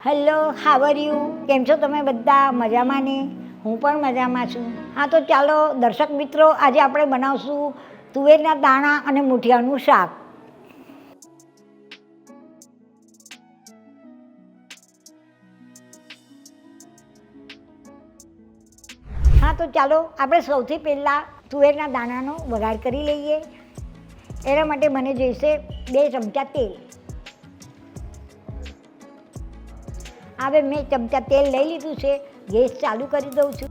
Hello, how are you? કેમ છો તમે બધા? મજામાં ને? હું પણ મજામાં છું. હા, તો ચાલો દર્શક મિત્રો, આજે આપણે બનાવશું તુવેરના દાણા અને મૂઠિયાનું શાક. હા, તો ચાલો આપણે સૌથી પહેલાં તુવેરના દાણાનો વઘાર કરી લઈએ. એના માટે મને જોઈશે 2 ચમચા તેલ. હવે મેં ચમચા તેલ લઈ લીધું છે. ગેસ ચાલુ કરી દઉં છું.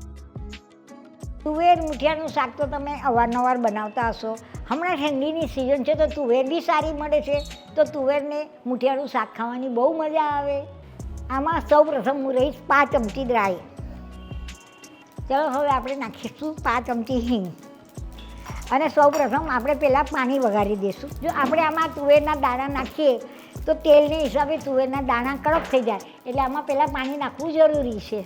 તુવેર મૂઠિયાનું શાક તો તમે અવારનવાર બનાવતા હશો. હમણાં ઠંડીની સિઝન છે તો તુવેર બી સારી મળે છે, તો તુવેરને મૂઠિયાનું શાક ખાવાની બહુ મજા આવે. આમાં સૌ પ્રથમ હું રહીશ 5 ચમચી ડ્રાય. ચાલો હવે આપણે નાખીશું 5 ચમચી હિંગ. અને સૌ પ્રથમ આપણે પહેલાં પાણી વઘારી દઈશું. જો આપણે આમાં તુવેરના દાણા નાખીએ તો તેલને હિસાબે તુવેરના દાણા કડક થઈ જાય, એટલે આમાં પહેલાં પાણી નાખવું જરૂરી છે.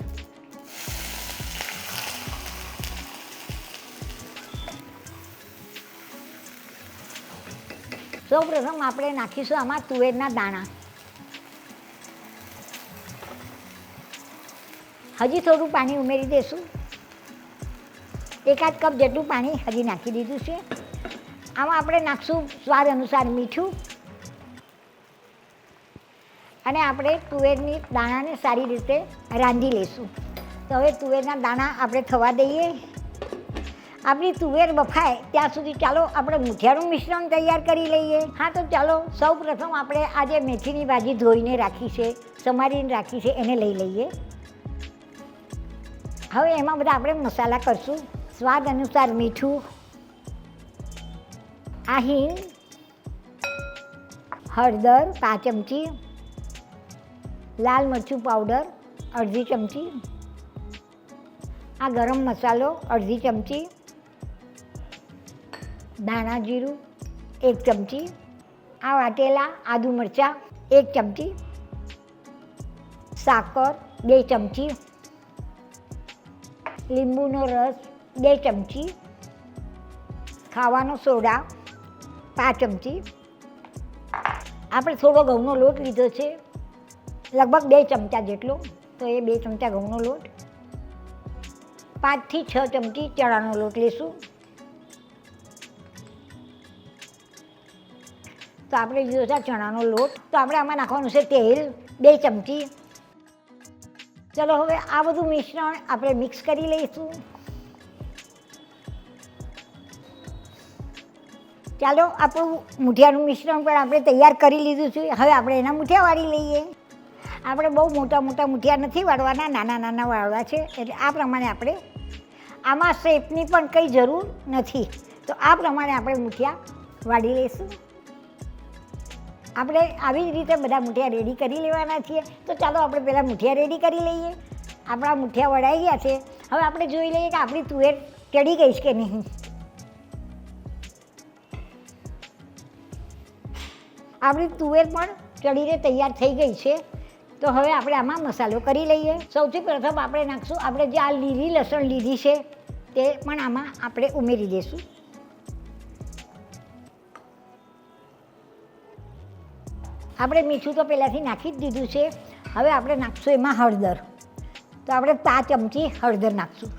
સૌ પ્રથમ આપણે નાખીશું આમાં તુવેરના દાણા. હજી થોડું પાણી ઉમેરી દઈશું. 1/2 કપ જેટલું પાણી હજી નાખી દીધું છે. આમાં આપણે નાખશું સ્વાદ અનુસાર મીઠું. અને આપણે તુવેરની દાણાને સારી રીતે રાંધી લઈશું. તો હવે તુવેરના દાણા આપણે થવા દઈએ. આપણી તુવેર બફાય ત્યાં સુધી ચાલો આપણે મૂઠિયાનું મિશ્રણ તૈયાર કરી લઈએ. હા, તો ચાલો સૌ પ્રથમ આપણે આ જે મેથીની ભાજી ધોઈને રાખી છે, સમારીને રાખી છે, એને લઈ લઈએ. હવે એમાં બધા આપણે મસાલા કરશું. સ્વાદ અનુસાર મીઠું, આ હિંગ, હળદર 5 ચમચી, લાલ મરચું પાવડર 1/2 ચમચી, આ ગરમ મસાલો 1/2 ચમચી, ધાણા જીરું 1 ચમચી, આ વાટેલા આદુ મરચાં 1 ચમચી, સાકર 2 ચમચી, લીંબુનો રસ 2 ચમચી, ખાવાનો સોડા 5 ચમચી. આપણે થોડો ઘઉંનો લોટ લીધો છે, લગભગ 2 ચમચા જેટલો, તો એ 2 ચમચા ઘઉંનો લોટ. 5 થી 6 ચમચી ચણાનો લોટ લઈશું. તો આપણે લીધો છે ચણાનો લોટ. તો આપણે આમાં નાખવાનું છે તેલ 2 ચમચી. ચલો હવે આ બધું મિશ્રણ આપણે મિક્સ કરી લઈશું. ચાલો આપણું મૂઠિયાનું મિશ્રણ પણ આપણે તૈયાર કરી લીધું છે. હવે આપણે એના મૂઠિયા વાળી લઈએ. આપણે બહુ મોટા મોટા મૂઠિયા નથી વાળવાના, નાના નાના વાળવા છે. એટલે આ પ્રમાણે આપણે, આમાં શેપની પણ કંઈ જરૂર નથી, તો આ પ્રમાણે આપણે મૂઠિયા વાળી લઈશું. આપણે આવી જ રીતે બધા મૂઠિયા રેડી કરી લેવાના છીએ. તો ચાલો આપણે પહેલાં મૂઠિયા રેડી કરી લઈએ. આપણા મૂઠિયા વળાઈ ગયા છે. હવે આપણે જોઈ લઈએ કે આપણી તુવેર ચડી ગઈ છે કે નહીં. આપણી તુવેર પણ ચડીને તૈયાર થઈ ગઈ છે. તો હવે આપણે આમાં મસાલો કરી લઈએ. સૌથી પ્રથમ આપણે નાખશું, આપણે જે આ લીલી લસણ લીધી છે તે પણ આમાં આપણે ઉમેરી દઈશું. આપણે મીઠું તો પહેલાંથી નાખી જ દીધું છે. હવે આપણે નાખશું એમાં હળદર. તો આપણે 5 ચમચી હળદર નાખશું.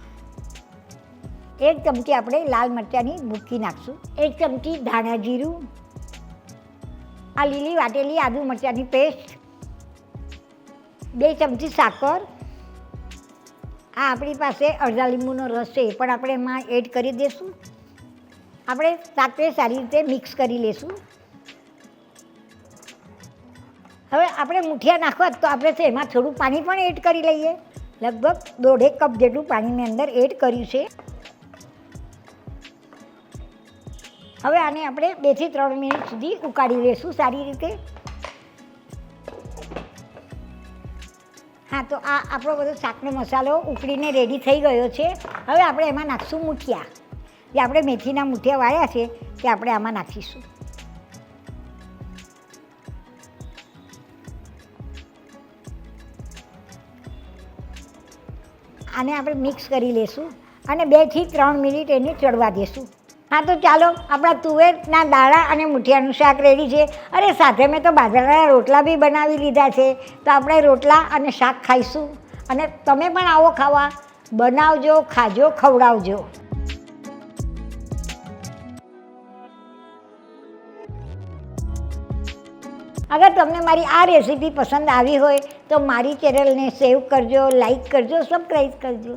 1 ચમચી આપણે લાલ મરચાંની ભૂકી નાખશું. 1 ચમચી ધાણા જીરું, આ લીલી વાટેલી આદુ મરચાંની પેસ્ટ, 2 ચમચી સાકર, આ આપણી પાસે અડધા લીંબુનો રસ છે એ પણ આપણે એમાં એડ કરી દઈશું. આપણે સાથે સારી રીતે મિક્સ કરી લઈશું. હવે આપણે મૂઠિયા નાખવા તો આપણે એમાં થોડું પાણી પણ એડ કરી લઈએ. લગભગ 1.5 કપ જેટલું પાણી મેં અંદર એડ કર્યું છે. હવે આને આપણે 2 થી 3 મિનિટ સુધી ઉકાળી લઈશું સારી રીતે. હા, તો આ આપણો બધો શાકનો મસાલો ઉકળીને રેડી થઈ ગયો છે. હવે આપણે એમાં નાખીશું મૂઠિયા. જે આપણે મેથીના મૂઠિયા વાળ્યા છે તે આપણે આમાં નાખીશું. આને આપણે મિક્સ કરી લઈશું અને 2 થી 3 મિનિટ એને ચડવા દઈશું. હા તો ચાલો, આપણા તુવેરના દાણા અને મૂઠિયાનું શાક રેડી છે. અરે સાથે મેં તો બાજરાના રોટલા બી બનાવી લીધા છે. તો આપણે રોટલા અને શાક ખાઈશું. અને તમે પણ આવો ખાવા, બનાવજો, ખાજો, ખવડાવજો. અગર તમને મારી આ રેસીપી પસંદ આવી હોય તો મારી ચેનલને સેવ કરજો, લાઈક કરજો, સબસ્ક્રાઈબ કરજો.